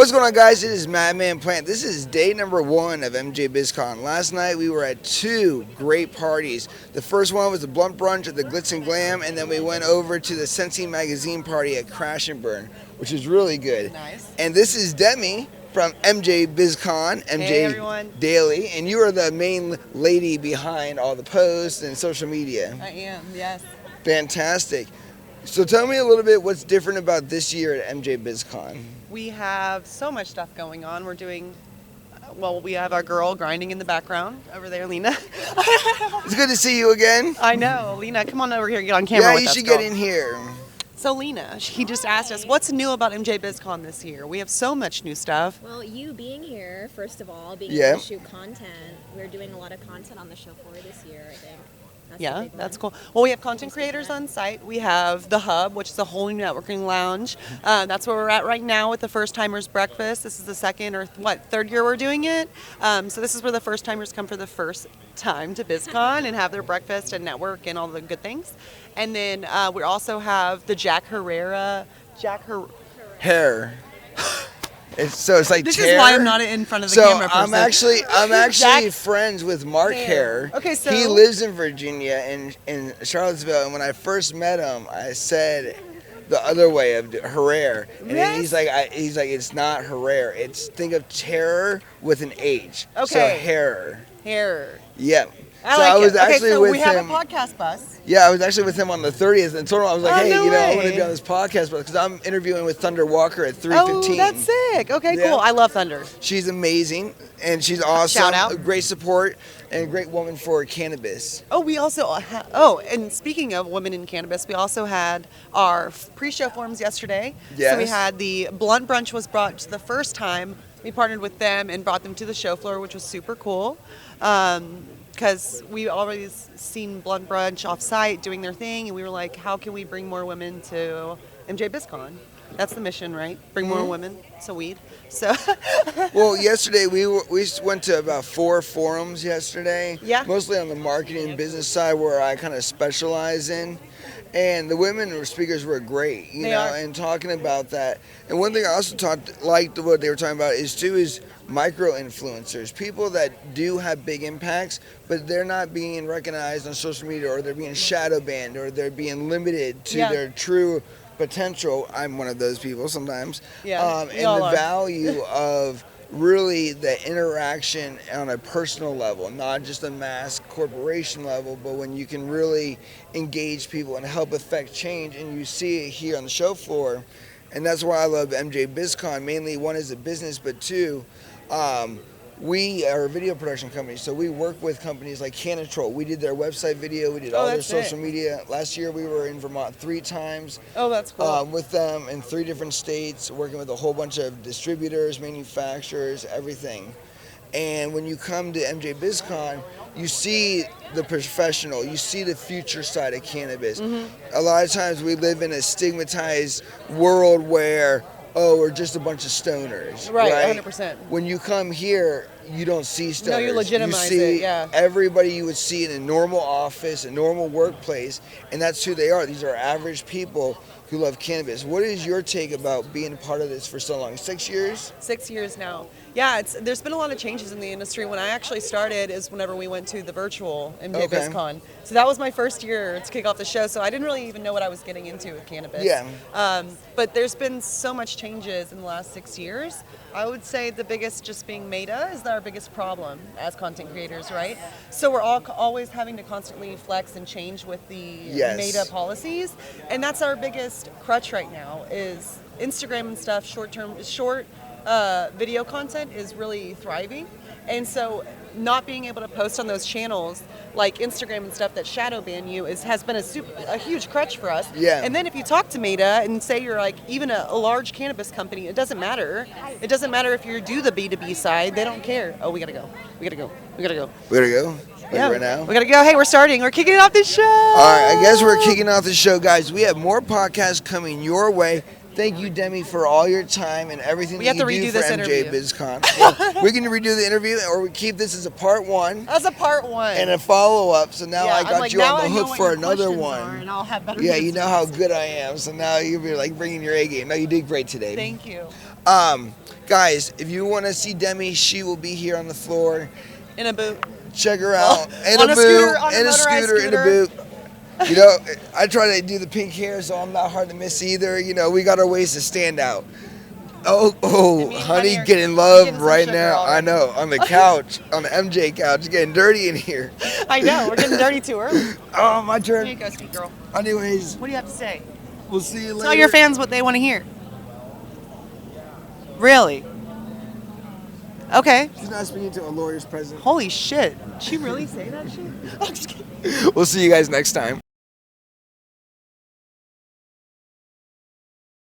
What's going on, guys? It is MadMan Plant. This is day number 1 of MJ BizCon. Last night we were at 2 great parties. The first one was the Blond Brunch at the Glitz and Glam, and then we went over to the Sensi magazine party at Crash and Burn, which is really good. Nice. And this is Demi from MJ BizCon, MJ Daily, and you are the main lady behind all the posts and social media. I am, yes. Fantastic. So tell me a little bit what's different about this year at MJ BizCon. We have so much stuff going on. We're doing, we have our girl grinding in the background over there, Lena. It's good to see you again. I know. Lena, come on over here and get on camera with us. Yeah, you should get in here. So Lena, he just asked us, what's new about MJ BizCon this year? We have so much new stuff. Well, you being here, first of all, being able to shoot content, we're doing a lot of content on the show floor this year, I think. That's cool. Well, we have content creators on site. We have The Hub, which is a whole new networking lounge. That's where we're at right now with the First Timers Breakfast. This is the second or third year we're doing it. So this is where the first timers come for the first time to BizCon and have their breakfast and network and all the good things. And then we also have the Hair. It's like this Terror. Is why I'm not in front of the camera person. I'm actually friends with Mark Hare. Okay, so he lives in Virginia in Charlottesville, and when I first met him, I said the other way of Herrera, and then he's like it's not Herrera. It's think of terror with an H. Okay. So Hair. Yep. I was actually so with we have a podcast bus. Yeah, I was actually with him on the 30th, and told him I was like, hey, no I want to be on this podcast because I'm interviewing with Thunder Walker at 3:15. Oh, that's sick. Okay, cool. I love Thunder. She's amazing, and she's awesome. Shout out. Great support, and a great woman for cannabis. Oh, we also and speaking of women in cannabis, we also had our pre-show forums yesterday. Yes. So we had the Blond Brunch was brought the first time. We partnered with them and brought them to the show floor, which was super cool. Because we already seen Blond Brunch off-site doing their thing, and we were like, how can we bring more women to MJ BizCon? That's the mission, right? Bring more women, so weed. So. Well, yesterday we went to about 4 forums yesterday. Yeah. Mostly on the marketing and business side, where I kind of specialize in. And the women speakers were great, you know, and talking about that. And one thing I also liked what they were talking about is micro-influencers, people that do have big impacts, but they're not being recognized on social media, or they're being shadow banned, or they're being limited to their true potential. I'm one of those people sometimes. Yeah, and the value of really the interaction on a personal level, not just a mass corporation level, but when you can really engage people and help affect change, and you see it here on the show floor. And that's why I love MJ BizCon. Mainly, one is a business, but two, we are a video production company, so we work with companies like Canatrol. We did their website video, we did all their social media. Last year we were in Vermont 3 times. Oh, that's cool. With them in 3 different states, working with a whole bunch of distributors, manufacturers, everything. And when you come to MJ BizCon, you see the professional, you see the future side of cannabis. A lot of times we live in a stigmatized world where, we're just a bunch of stoners. Right? 100%. When you come here, you don't see stoners. No, you legitimize it, yeah. Everybody you would see in a normal office, a normal workplace, and that's who they are. These are average people who love cannabis. What is your take about being a part of this for so long? 6 years? 6 years now. Yeah, there's been a lot of changes in the industry. When I actually started is whenever we went to the virtual MJ BizCon. So that was my first year to kick off the show, so I didn't really even know what I was getting into with cannabis. Yeah. But there's been so much changes in the last 6 years. I would say the biggest just being Meta is our biggest problem as content creators, right? So we're always having to constantly flex and change with the Meta policies, and that's our biggest crutch right now is Instagram and stuff. Short video content is really thriving, and so not being able to post on those channels like Instagram and stuff that shadow ban you has been a huge crutch for us. Yeah. And then if you talk to Meta and say you're like even a large cannabis company, it doesn't matter. It doesn't matter if you do the B2B side. They don't care. Oh, we gotta go. We gotta go? Right now? We gotta go. Hey, we're starting. We're kicking off this show. All right, I guess we're kicking off the show, guys. We have more podcasts coming your way. Thank you, Demi, for all your time and everything We that have to you do redo for this MJ interview. BizCon. Yeah, we can redo the interview, or we keep this as a part 1 As a part 1. and a follow-up. So now I I'm got like, you now on the I know hook what for your another questions one. are, and I'll have better Yeah, you know how answers. good I am. So now you'll be like bringing your A game. No, you did great today. Thank you. Guys, if you want to see Demi, she will be here on the floor. In a boot. Check her out. In on a a boot, scooter, on a in a motorized scooter, in a scooter. boot. You know, I try to do the pink hair, so I'm not hard to miss either. You know, we got our ways to stand out. Oh, Me and honey, are getting love getting some right sugar now. I already. know, on the couch, on the MJ couch, it's getting dirty in here. I know, we're getting dirty too early. Oh, my Here you turn. go, sweet girl. Anyways, What do you have to say? we'll see you later. Tell your fans what they want to hear. Really? Okay. She's not speaking to a lawyer's present. Holy shit. Did she really say that shit? I'm just kidding. We'll see you guys next time.